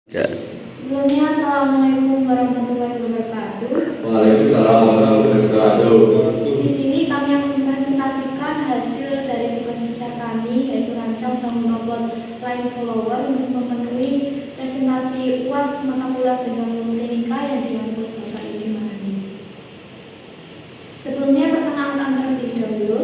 Ya. Sebelumnya, Assalamualaikum warahmatullahi wabarakatuh. Waalaikumsalam warahmatullahi wabarakatuh. Di sini kami akan mempresentasikan hasil dari tugas besar kami, yaitu rancang bangun robot line follower untuk memenuhi presentasi UAS mata kuliah Bidang Klinika yang dilakukan Bapak Edi Mahandi. Sebelumnya perkenalkan terlebih dahulu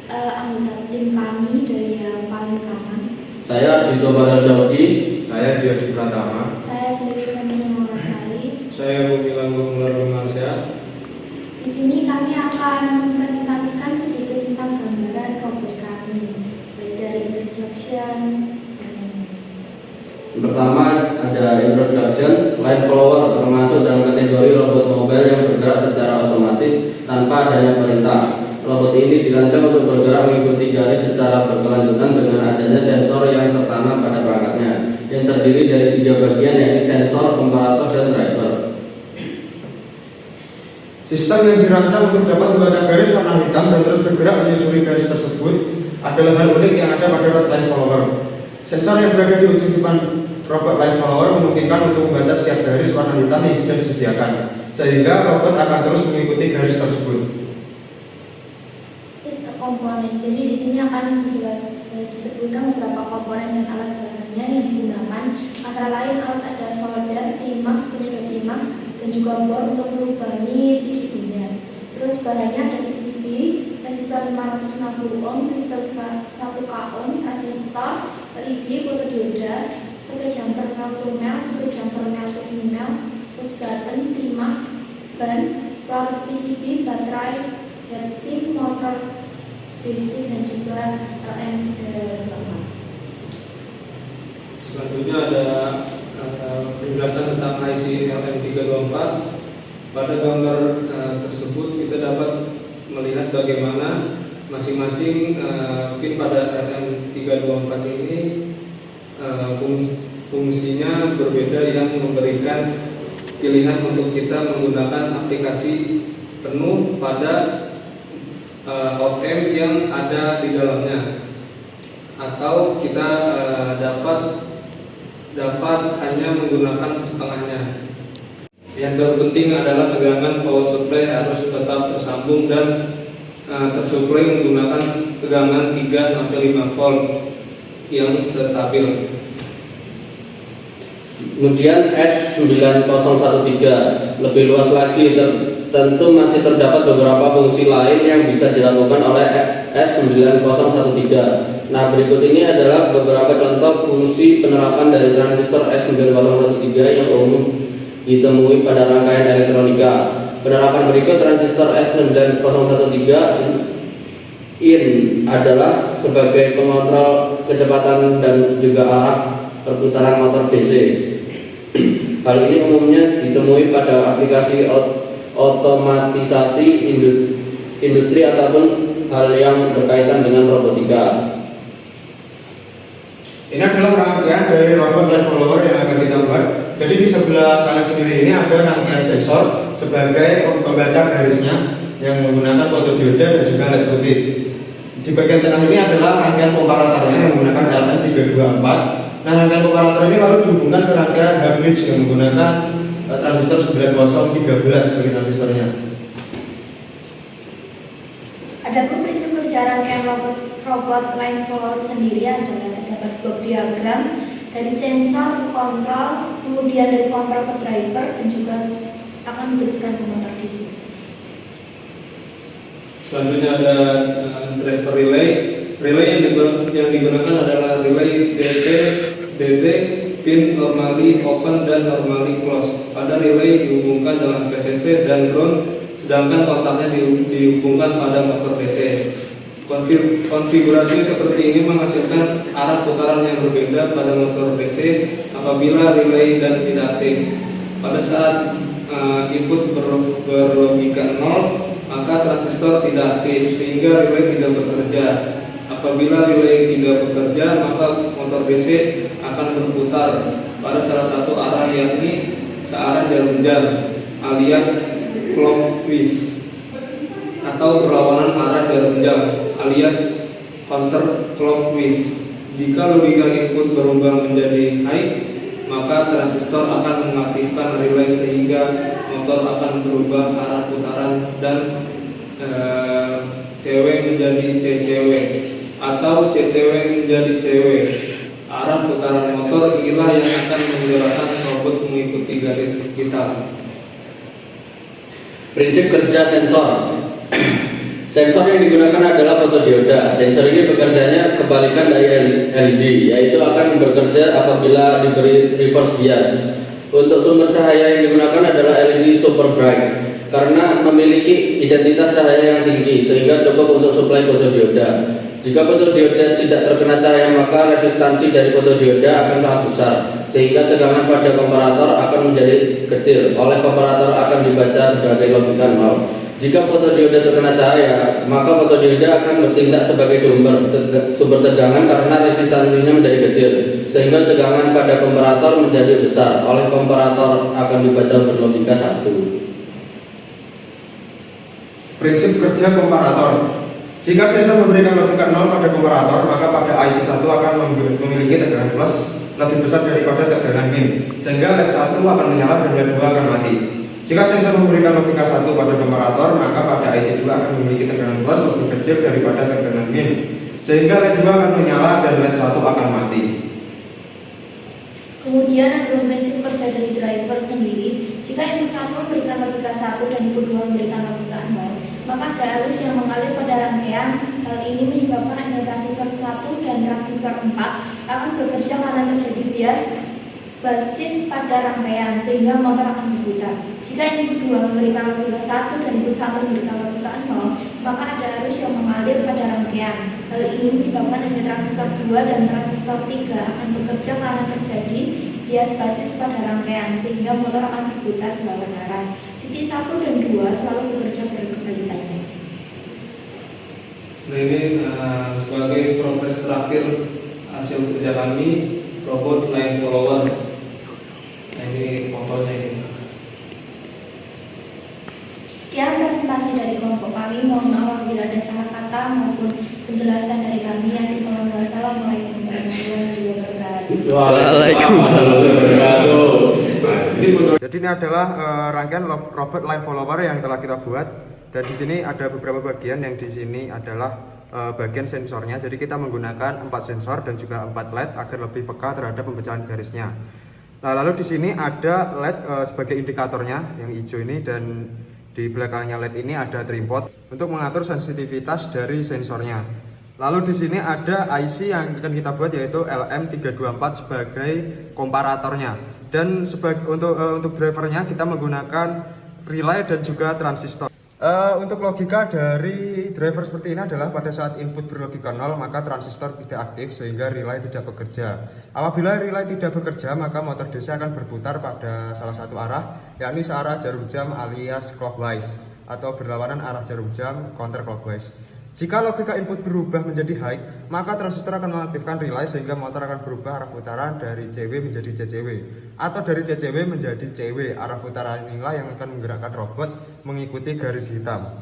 anggota tim kami dari yang paling kanan. Saya Dito Barasaudi. Saya Diadi Pratama. Saya sendiri Feni Malasari. Saya Gumilang Gumilar Marsya. Di sini kami akan mempresentasikan sedikit tentang gambaran robot kami, baik dari introduction dan Pertama ada introduction, line follower termasuk dalam kategori robot mobile yang bergerak secara otomatis tanpa adanya perintah. Robot ini dirancang untuk bergerak mengikuti garis secara berkelanjutan dengan adanya sensor yang tertanam pada perangkatnya, yang terdiri dari 3 bagian, yakni sensor, komparator, dan driver. Sistem yang dirancang untuk dapat membaca garis warna hitam dan terus bergerak menyusuri garis tersebut adalah hal unik yang ada pada robot line follower. Sensor yang berada di ujung depan robot line follower memungkinkan untuk membaca setiap garis warna hitam yang sudah disediakan, sehingga robot akan terus mengikuti garis tersebut. komponen. Jadi di sini akan disebutkan beberapa komponen dan alat bahannya yang digunakan. Antara lain alat ada solder, timah, penyedot timah, dan juga bor untuk merubangi PCB-nya. Terus bahannya ada PCB, resistor 560 ohm, resistor 1 k ohm, transistor, LED, fotodioda, soket jumper male to male, soket jumper male to female, push button, timah, ban, pelarut PCB, baterai, heatsink, motor DC, dan juga LM324. Selanjutnya ada penjelasan tentang IC LM324. Pada gambar tersebut kita dapat melihat bagaimana masing-masing pin pada LM324 ini fungsinya berbeda, yang memberikan pilihan untuk kita menggunakan aplikasi penuh pada OEM yang ada di dalamnya, atau kita dapat hanya menggunakan setengahnya. Yang terpenting adalah tegangan power supply harus tetap tersambung dan tersuplai menggunakan tegangan 3-5 volt yang stabil. Kemudian S9013 lebih luas lagi, tentu masih terdapat beberapa fungsi lain yang bisa dilakukan oleh S9013. Nah, berikut ini adalah beberapa contoh fungsi penerapan dari transistor S9013 yang umum ditemui pada rangkaian elektronika. Penerapan berikut transistor S9013 in adalah sebagai pengontrol kecepatan dan juga arah perputaran motor DC. Hal ini umumnya ditemui pada aplikasi otomatisasi industri ataupun hal yang berkaitan dengan robotika. Ini adalah rangkaian dari robot line follower yang akan kita buat. Jadi di sebelah kanan sendiri ini ada rangkaian sensor sebagai pembaca garisnya yang menggunakan fotodioda dan juga LED putih. Di bagian tengah ini adalah rangkaian komparatornya yang menggunakan LM324. Nah, rangkaian komparator ini lalu dihubungkan ke rangkaian H-bridge yang menggunakan transistor 9013 sebagai transistornya. Adapun prinsip kerja rangkaian robot line follower sendiri adalah terdapat blok diagram dari sensor ke kontrol, kemudian dari kontrol ke driver, dan juga akan diteruskan ke motor DC. Selanjutnya ada driver relay. Relay yang digunakan adalah relay DC, DT, pin normally open dan normally close. Pada relay dihubungkan dengan VCC dan ground, sedangkan kontaknya dihubungkan pada motor DC. Konfigurasi seperti ini menghasilkan arah putaran yang berbeda pada motor DC apabila relay dan tidak aktif. Pada saat input berlogika 0, maka transistor tidak aktif sehingga relay tidak bekerja. Apabila relay tidak bekerja, maka motor DC akan berputar pada salah satu arah, yakni searah jarum jam alias clockwise, atau berlawanan arah jarum jam alias counter clockwise. Jika logika input berubah menjadi high, maka transistor akan mengaktifkan relay sehingga motor akan berubah arah putaran dan CW menjadi CCW atau CCW menjadi CW. Arah putaran motor inilah yang akan menggerakkan robot mengikuti garis hitam. Prinsip kerja sensor. Sensor yang digunakan adalah fotodioda. Sensor ini bekerjanya kebalikan dari LED, yaitu akan bekerja apabila diberi reverse bias. Untuk sumber cahaya yang digunakan adalah LED super bright karena memiliki identitas cahaya yang tinggi sehingga cukup untuk suplai fotodioda. Jika fotodioda tidak terkena cahaya, maka resistansi dari fotodioda akan sangat besar sehingga tegangan pada komparator akan menjadi kecil. Oleh komparator akan dibaca sebagai logika 0. Jika fotodioda terkena cahaya, maka fotodioda akan bertindak sebagai sumber tegangan karena resistansinya menjadi kecil, sehingga tegangan pada komparator menjadi besar. Oleh komparator akan dibaca berlogika 1. Prinsip kerja komparator. Jika sensor memberikan logika 0 pada komparator, maka pada IC 1 akan memiliki tegangan plus lebih besar daripada tegangan min, sehingga LED 1 akan menyala dan LED 2 akan mati. Jika sensor memberikan logika 1 pada komparator, maka pada IC 2 akan memiliki tegangan plus lebih kecil daripada tegangan min, sehingga LED 2 akan menyala dan LED 1 akan mati. Kemudian ada prinsip kerja dari driver sendiri. Jika input 1 memberikan logika 1 dan input 2 memberikan logika 0, maka ada arus yang mengalir pada rangkaian. Hal ini menyebabkan ada transistor 1 dan transistor 4 akan bekerja karena terjadi bias basis pada rangkaian sehingga motor akan berputar. Jika input 2 memberikan logika 1 dan input 1 memberikan logika 0, maka ada arus yang mengalir pada rangkaian. Hal ini menyebabkan ada transistor 2 dan transistor 3 akan bekerja karena terjadi bias basis pada rangkaian sehingga motor akan berputar berlawanan arah. Titik 1 dan 2 selalu bekerja berbalikannya. Nah, ini sebagai progres terakhir hasil kerja kami, robot line follower. Nah, ini fotonya ini. Sekian presentasi dari kelompok kami. Mohon maaf apabila ada salah kata maupun penjelasan dari kami. Wassalamualaikum warahmatullahi wabarakatuh. Waalaikumsalam. Jadi ini adalah rangkaian robot line follower yang telah kita buat, dan di sini ada beberapa bagian. Yang di sini adalah bagian sensornya. Jadi kita menggunakan 4 sensor dan juga 4 LED agar lebih peka terhadap pembacaan garisnya. Nah, lalu di sini ada LED sebagai indikatornya yang hijau ini, dan di belakangnya LED ini ada tripod untuk mengatur sensitivitas dari sensornya. Lalu di sini ada IC yang akan kita buat, yaitu LM324 sebagai komparatornya. Dan untuk drivernya kita menggunakan relay dan juga transistor. Untuk logika dari driver seperti ini adalah pada saat input berlogika 0, maka transistor tidak aktif sehingga relay tidak bekerja. Apabila relay tidak bekerja, maka motor DC akan berputar pada salah satu arah, yakni searah jarum jam alias clockwise, atau berlawanan arah jarum jam counterclockwise. Jika logika input berubah menjadi high, maka transistor akan mengaktifkan relay sehingga motor akan berubah arah putaran dari CW menjadi CCW, atau dari CCW menjadi CW. Arah putaran inilah yang akan menggerakkan robot mengikuti garis hitam.